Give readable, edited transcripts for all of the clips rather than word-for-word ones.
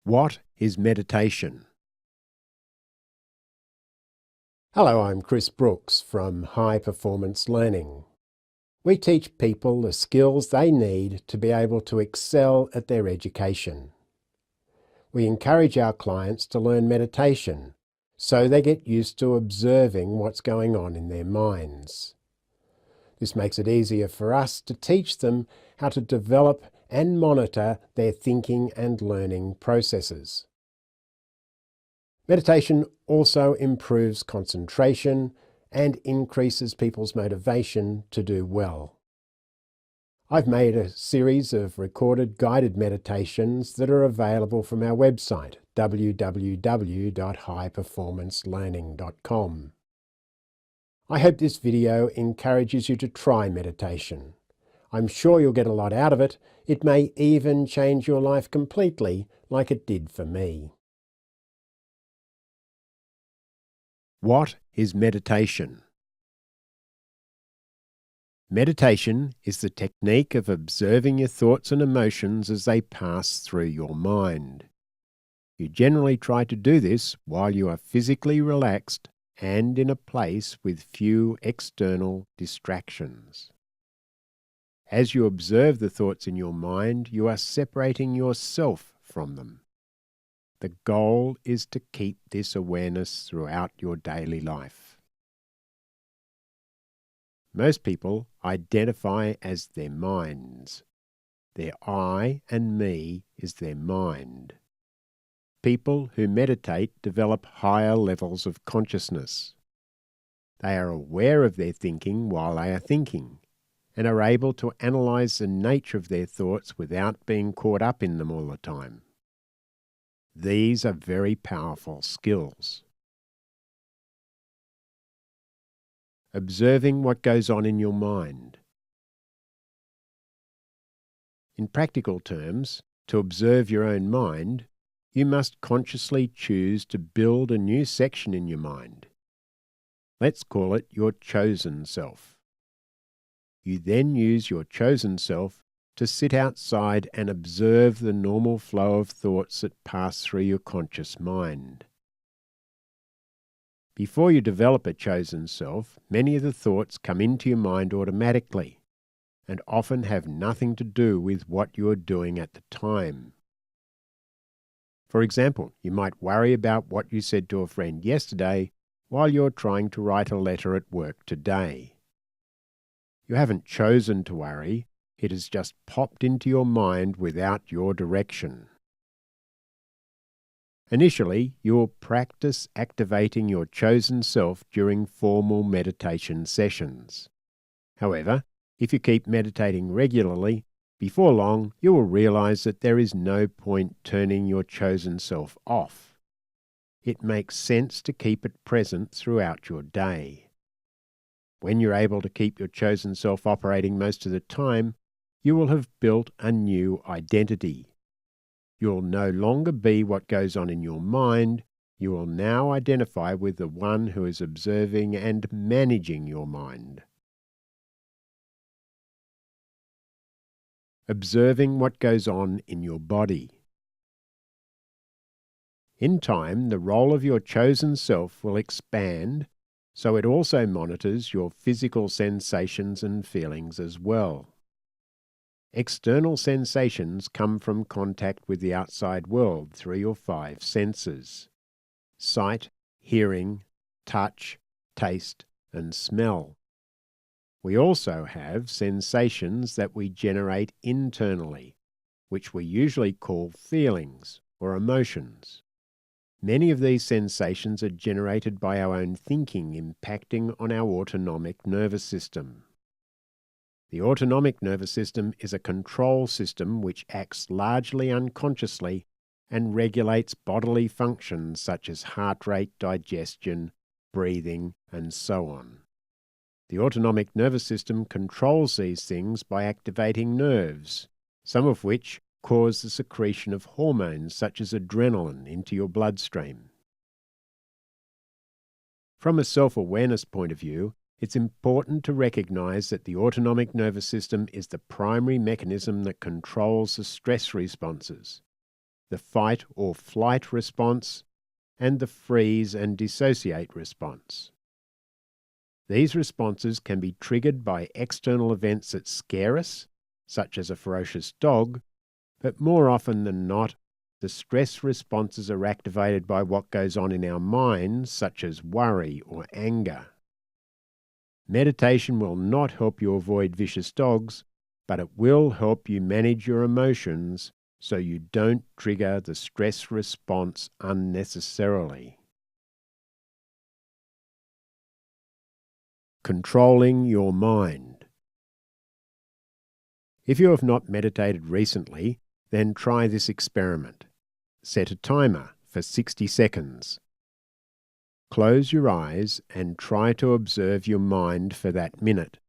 What is meditation? Hello, I'm Chris Brooks from High Performance Learning. We teach people the skills they need to be able to excel at their education. We encourage our clients to learn meditation so they get used to observing what's going on in their minds. This makes it easier for us to teach them how to develop and monitor their thinking and learning processes. Meditation also improves concentration and increases people's motivation to do well. I've made a series of recorded guided meditations that are available from our website, www.highperformancelearning.com. I hope this video encourages you to try meditation. I'm sure you'll get a lot out of it. It may even change your life completely, like it did for me. What is meditation? Meditation is the technique of observing your thoughts and emotions as they pass through your mind. You generally try to do this while you are physically relaxed and in a place with few external distractions. As you observe the thoughts in your mind, you are separating yourself from them. The goal is to keep this awareness throughout your daily life. Most people identify as their minds. Their I and me is their mind. People who meditate develop higher levels of consciousness. They are aware of their thinking while they are thinking, and are able to analyze the nature of their thoughts without being caught up in them all the time. These are very powerful skills. Observing what goes on in your mind. In practical terms, to observe your own mind, you must consciously choose to build a new section in your mind. Let's call it your chosen self. You then use your chosen self to sit outside and observe the normal flow of thoughts that pass through your conscious mind. Before you develop a chosen self, many of the thoughts come into your mind automatically and often have nothing to do with what you are doing at the time. For example, you might worry about what you said to a friend yesterday while you're trying to write a letter at work today. You haven't chosen to worry. It has just popped into your mind without your direction. Initially, you will practice activating your chosen self during formal meditation sessions. However, if you keep meditating regularly, before long you will realize that there is no point turning your chosen self off. It makes sense to keep it present throughout your day. When you're able to keep your chosen self operating most of the time, you will have built a new identity. You'll no longer be what goes on in your mind. You will now identify with the one who is observing and managing your mind. Observing what goes on in your body. In time, the role of your chosen self will expand, so it also monitors your physical sensations and feelings as well. External sensations come from contact with the outside world through your 5 senses: sight, hearing, touch, taste, and smell. We also have sensations that we generate internally, which we usually call feelings or emotions. Many of these sensations are generated by our own thinking, impacting on our autonomic nervous system. The autonomic nervous system is a control system which acts largely unconsciously and regulates bodily functions such as heart rate, digestion, breathing, and so on. The autonomic nervous system controls these things by activating nerves, some of which cause the secretion of hormones such as adrenaline into your bloodstream. From a self-awareness point of view, it's important to recognize that the autonomic nervous system is the primary mechanism that controls the stress responses. the fight or flight response, and the freeze and dissociate response. These responses can be triggered by external events that scare us, such as a ferocious dog, but more often than not, the stress responses are activated by what goes on in our minds, such as worry or anger. Meditation will not help you avoid vicious dogs, but it will help you manage your emotions so you don't trigger the stress response unnecessarily. Controlling your mind. If you have not meditated recently, then try this experiment. Set a timer for 60 seconds. Close your eyes and try to observe your mind for that minute.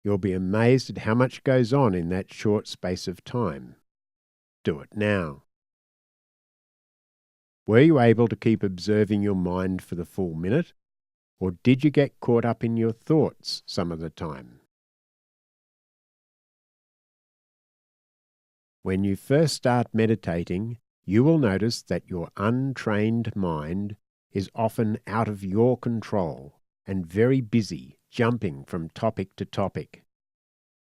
You'll be amazed at how much goes on in that short space of time. Do it now. Were you able to keep observing your mind for the full minute, or did you get caught up in your thoughts some of the time? When you first start meditating, you will notice that your untrained mind is often out of your control and very busy, jumping from topic to topic.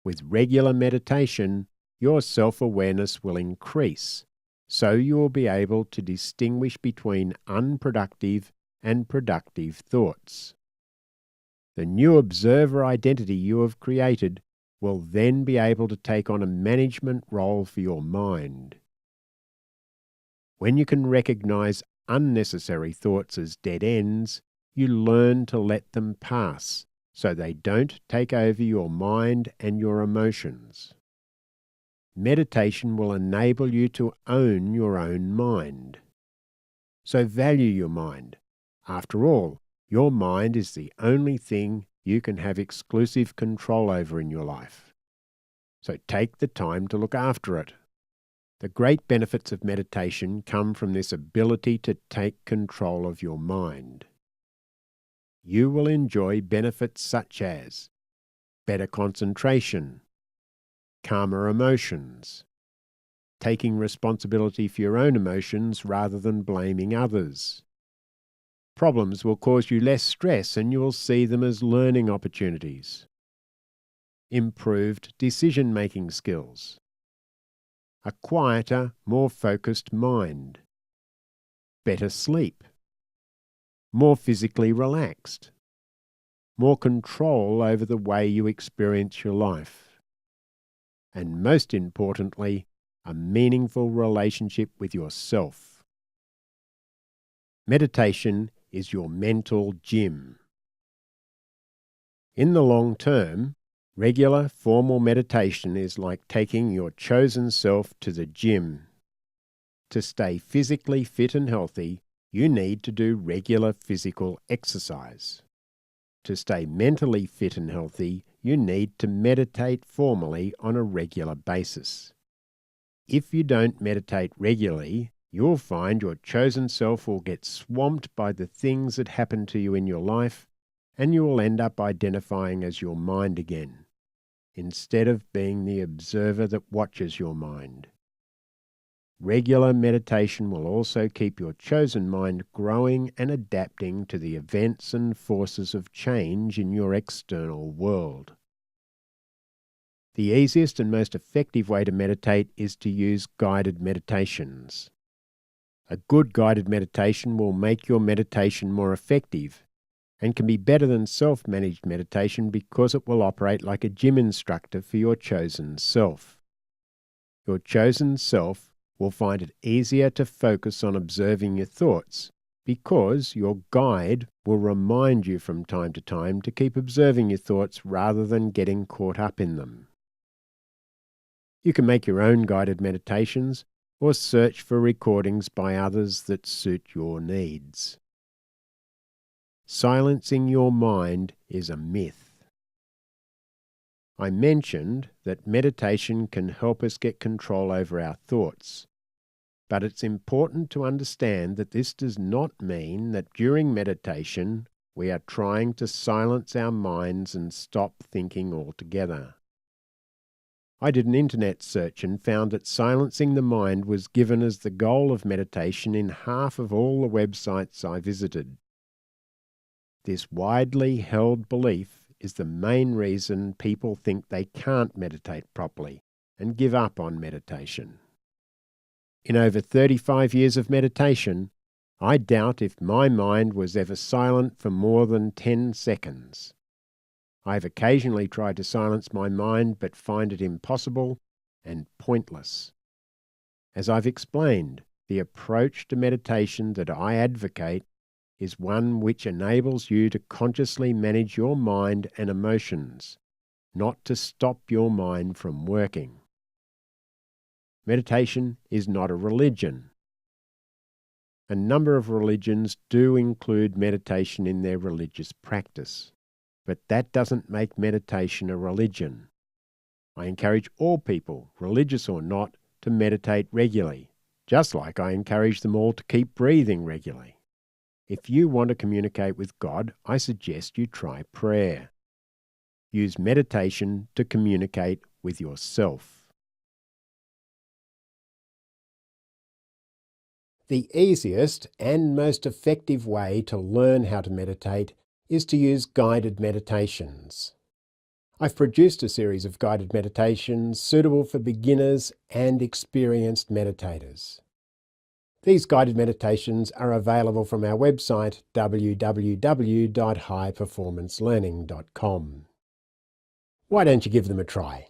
With regular meditation, your self-awareness will increase, so you will be able to distinguish between unproductive and productive thoughts. The new observer identity you have created will then be able to take on a management role for your mind. When you can recognize unnecessary thoughts as dead ends, you learn to let them pass, so they don't take over your mind and your emotions. Meditation will enable you to own your own mind. So value your mind. After all, your mind is the only thing you can have exclusive control over in your life. So take the time to look after it. The great benefits of meditation come from this ability to take control of your mind. You will enjoy benefits such as better concentration, calmer emotions, taking responsibility for your own emotions rather than blaming others. Problems will cause you less stress and you will see them as learning opportunities. Improved decision-making skills. A quieter, more focused mind. Better sleep. More physically relaxed. More control over the way you experience your life. And most importantly, a meaningful relationship with yourself. Meditation is your mental gym. In the long term, regular formal meditation is like taking your chosen self to the gym. To stay physically fit and healthy, you need to do regular physical exercise. To stay mentally fit and healthy, you need to meditate formally on a regular basis. If you don't meditate regularly, you'll find your chosen self will get swamped by the things that happen to you in your life, and you will end up identifying as your mind again, instead of being the observer that watches your mind. Regular meditation will also keep your chosen mind growing and adapting to the events and forces of change in your external world. The easiest and most effective way to meditate is to use guided meditations. A good guided meditation will make your meditation more effective and can be better than self-managed meditation because it will operate like a gym instructor for your chosen self. Your chosen self will find it easier to focus on observing your thoughts because your guide will remind you from time to time to keep observing your thoughts rather than getting caught up in them. You can make your own guided meditations or search for recordings by others that suit your needs. Silencing your mind is a myth. I mentioned that meditation can help us get control over our thoughts. But it's important to understand that this does not mean that during meditation we are trying to silence our minds and stop thinking altogether. I did an internet search and found that silencing the mind was given as the goal of meditation in half of all the websites I visited. This widely held belief is the main reason people think they can't meditate properly and give up on meditation. In over 35 years of meditation, I doubt if my mind was ever silent for more than 10 seconds. I've occasionally tried to silence my mind but find it impossible and pointless. As I've explained, the approach to meditation that I advocate is one which enables you to consciously manage your mind and emotions, not to stop your mind from working. Meditation is not a religion. A number of religions do include meditation in their religious practice, but that doesn't make meditation a religion. I encourage all people, religious or not, to meditate regularly, just like I encourage them all to keep breathing regularly. If you want to communicate with God, I suggest you try prayer. Use meditation to communicate with yourself. The easiest and most effective way to learn how to meditate is to use guided meditations. I've produced a series of guided meditations suitable for beginners and experienced meditators. These guided meditations are available from our website www.highperformancelearning.com. Why don't you give them a try?